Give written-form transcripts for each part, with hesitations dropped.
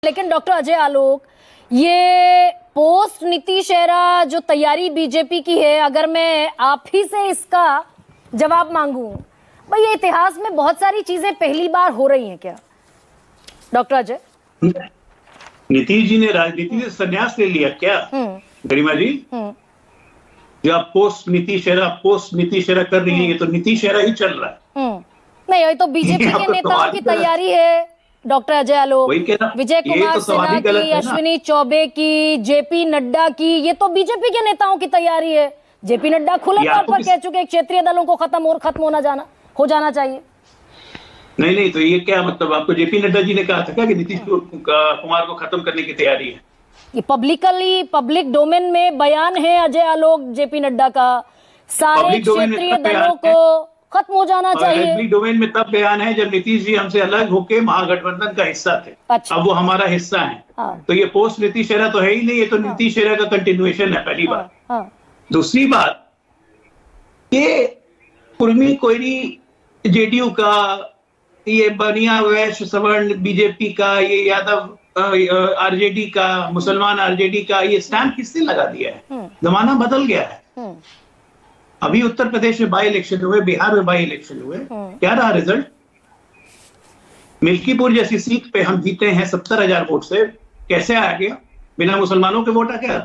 लेकिन डॉक्टर अजय आलोक, ये post Nitish era जो तैयारी बीजेपी की है, अगर मैं आप ही से इसका जवाब मांगूं, भाई ये इतिहास में बहुत सारी चीजें पहली बार हो रही हैं क्या डॉक्टर अजय? नीतीश जी ने राजनीति से संन्यास ले लिया क्या गरिमा जी? जो आप पोस्ट नीतीश एरा कर रही है, ये तो नीतीश एरा ही चल रहा है। नहीं, ये तो बीजेपी के नेताओं की तैयारी है डॉक्टर अजय आलोक। विजय कुमार सिन्हा की, अश्विनी चौबे की, जेपी नड्डा की, ये तो बीजेपी के नेताओं की तैयारी है। जेपी नड्डा खुले तौर पर कह चुके क्षेत्रीय दलों को खत्म हो जाना चाहिए। नहीं, तो ये क्या मतलब? आपको जेपी नड्डा जी ने कहा था क्या कि नीतीश कुमार को खत्म करने की तैयारी है? ये पब्लिक डोमेन में बयान है अजय आलोक जेपी नड्डा का, सारे क्षेत्रीय दलों को खत्म हो जाना चाहिए। पब्लिक डोमेन में तब बयान है जब नीतीश जी हमसे अलग होके महागठबंधन का हिस्सा थे। अच्छा। अब वो हमारा हिस्सा है। तो ये पोस्ट नीतीश एरा तो है ही नहीं, ये तो नीतीश एरा का कंटिन्यूएशन है, पहली बात। दूसरी बात, ये कुर्मी कोयरी जेडीयू का, ये बनिया वैश्य सवर्ण बीजेपी का, ये यादव आरजेडी का, मुसलमान आरजेडी का, ये स्टैंप किसने लगा दिया है? जमाना बदल गया है। अभी उत्तर प्रदेश में बाई इलेक्शन हुए, बिहार में बाई इलेक्शन हुए, क्या रहा रिजल्ट? मिल्कीपुर जैसी सीट पे हम जीते हैं 70,000 वोट से। कैसे आ गया? बिना मुसलमानों के वोट आ गया।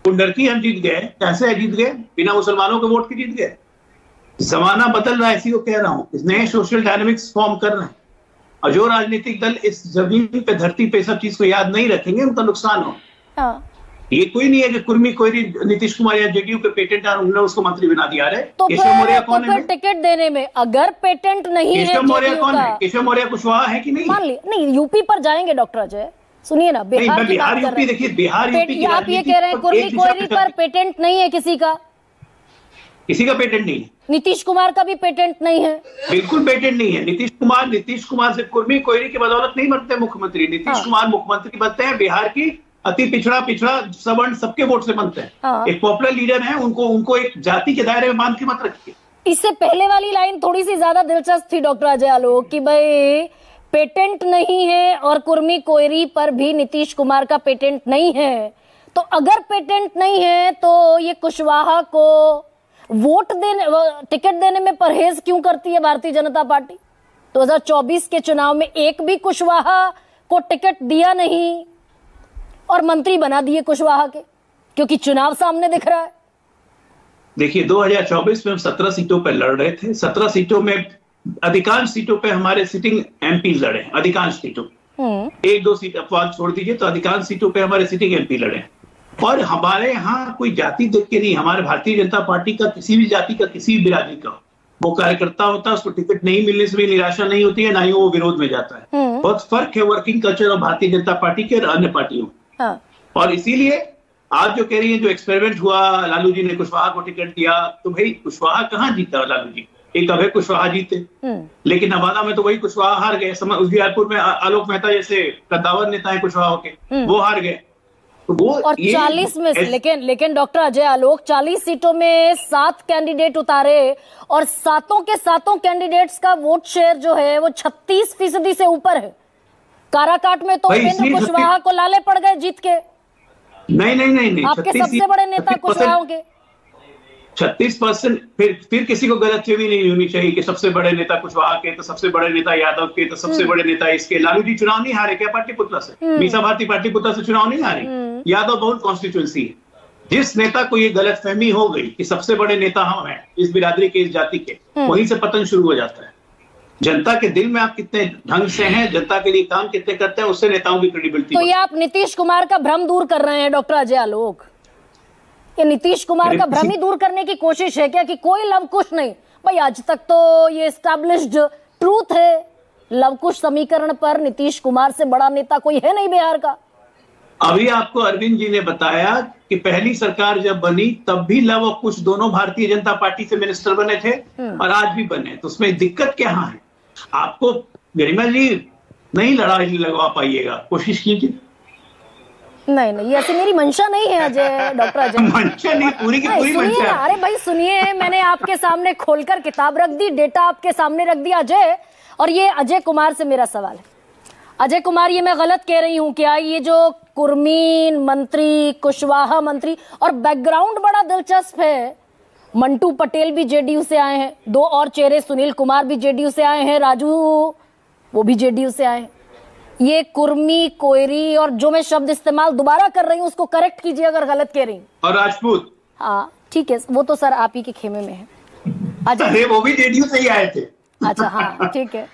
कुंडरकी हम जीत गए, कैसे जीत गए? बिना मुसलमानों के वोट के जीत गए। जमाना बदल रहा है, इसी को कह रहा हूं। नए सोशल डायनेमिक्स फॉर्म कर रहे हैं, और जो राजनीतिक दल इस जमीन पे, धरती पे सब चीज को याद नहीं रखेंगे, उनका नुकसान हो। ये कोई नहीं है कि कुर्मी कोयरी नीतीश कुमार या जेडीयू के पेटेंट आ, उन्होंने उसको मंत्री बना दिया। तो केशव मौर्य कौन है? टिकट देने में अगर पेटेंट नहीं है, केशव मौर्य कौन है? केशव मौर्य कुशवाहा है कि नहीं? मान ली नहीं, यूपी पर जाएंगे डॉक्टर अजय, सुनिए ना, बिहार यूपी देखिए, बिहार यूपी आप ये कह रहे हैं कुर्मी कोयरी पर पेटेंट नहीं है किसी का पेटेंट नहीं है। नीतीश कुमार का भी पेटेंट नहीं है, बिल्कुल पेटेंट नहीं है। नीतीश कुमार से कुर्मी कोयरी की बदौलत नहीं बनते मुख्यमंत्री। नीतीश कुमार मुख्यमंत्री बनते हैं बिहार की अति पिछड़ा सवर्ण सबके वोट से बनते हैं। एक पॉपुलर लीडर है, उनको एक जाति के दायरे में बांध के मत रखिए। इससे पहले वाली लाइन थोड़ी सी ज्यादा दिलचस्प थी डॉक्टर अजय आलोक, कि भाई पेटेंट नहीं है और कुर्मी कोयरी पर भी नीतीश कुमार का पेटेंट नहीं है। तो अगर पेटेंट नहीं है तो ये कुशवाहा को टिकट देने में परहेज क्यों करती है भारतीय जनता पार्टी? 2024 के चुनाव में एक भी कुशवाहा को टिकट दिया नहीं और मंत्री बना दिए कुशवाहा के, क्योंकि चुनाव सामने दिख रहा है। देखिए, 2024 में हम 17 सीटों पर लड़ रहे थे। 17 सीटों में अधिकांश सीटों पे हमारे सिटिंग एमपी लड़े, अधिकांश सीटों। एक दो सीट अपवाद छोड़ दीजिए, तो अधिकांश सीटों पे हमारे सिटिंग एमपी लड़े। और हमारे यहाँ कोई जाति देख के नहीं, हमारे भारतीय जनता पार्टी का किसी भी जाति का, किसी भी बिरादरी का वो कार्यकर्ता होता है, उसको टिकट नहीं मिलने से भी निराशा नहीं होती है, ना ही वो विरोध में जाता है। बहुत फर्क है वर्किंग कल्चर और भारतीय जनता पार्टी के और अन्य पार्टियों। और इसीलिए आप जो कह रही हैं, जो एक्सपेरिमेंट हुआ, लालू जी ने कुशवाहा को टिकट दिया, तो भाई कुशवाहा कहाँ जीता? लालू जी एक अभय कुशवाहा जीते, लेकिन नवादा में तो वही कुशवाहा हार गए। उजियारपुर में आलोक मेहता जैसे कद्दावर नेता है कुशवाहा के, वो हार गए। तो वो और 40 में से लेकिन डॉक्टर अजय आलोक 40 सीटों में 7 कैंडिडेट उतारे, और सातों के सातों कैंडिडेट्स का वोट शेयर जो है वो 36% से ऊपर है। काराकाट में तो उपेंद्र कुशवाहा को लाले पड़ गए जीत के। नहीं, आपके सबसे बड़े नेता कुशवाहा के 36%। फिर किसी को गलतफहमी नहीं होनी चाहिए कि सबसे बड़े नेता कुशवाहा के, तो सबसे बड़े नेता यादव के, तो सबसे बड़े नेता इसके। लालू जी चुनाव नहीं हारे क्या पाटलिपुत्रा से? मीसा भारती पाटलिपुत्रा से चुनाव नहीं हारे। यादव बहुल कॉन्स्टिट्यूएंसी है। जिस नेता को ये गलतफहमी हो गई कि सबसे बड़े नेता हम हैं, इस बिरादरी के, इस जाति के, वहीं से पतन शुरू हो जाता है। जनता के दिल में आप कितने ढंग से हैं, जनता के लिए काम कितने करते हैं, उससे नेताओं की क्रेडिबिलिटी। तो ये आप नीतीश कुमार का भ्रम दूर कर रहे हैं डॉक्टर अजय आलोक? ये नीतीश कुमार का भ्रम ही दूर करने की कोशिश है क्या, कि कोई लवकुश नहीं? भाई आज तक तो ये एस्टैब्लिश्ड ट्रूथ है, लवकुश समीकरण पर नीतीश कुमार से बड़ा नेता कोई है नहीं बिहार का। अभी आपको अरविंद जी ने बताया कि पहली सरकार जब बनी तब भी लव और कुश दोनों भारतीय जनता पार्टी से मिनिस्टर बने थे, और आज भी बने। तो उसमें दिक्कत क्या है? आपको गरिमा जी नहीं लड़ाई लगवा पाइएगा, कोशिश कीजिए। नहीं, ऐसी मेरी मंशा नहीं है अजय, डॉक्टर अजय। मंशा नहीं, पूरी की पूरी मंशा। अरे भाई सुनिए, मैंने आपके सामने खोलकर किताब रख दी, डेटा आपके सामने रख दिया अजय। और ये अजय कुमार से मेरा सवाल है। अजय कुमार, ये मैं गलत कह रही हूं क्या? ये जो कुरमीन मंत्री, कुशवाहा मंत्री, और बैकग्राउंड बड़ा दिलचस्प है। मंटू पटेल भी जेडीयू से आए हैं, 2 और चेहरे, सुनील कुमार भी जेडीयू से आए हैं, राजू वो भी जेडीयू से आए हैं। ये कुर्मी, कोयरी, और जो मैं शब्द इस्तेमाल दोबारा कर रही हूँ उसको करेक्ट कीजिए अगर गलत कह रही हूँ। और राजपूत। हाँ ठीक है, वो तो सर आप ही के खेमे में है। अरे वो भी जेडीयू से ही आए थे। अच्छा हाँ ठीक है।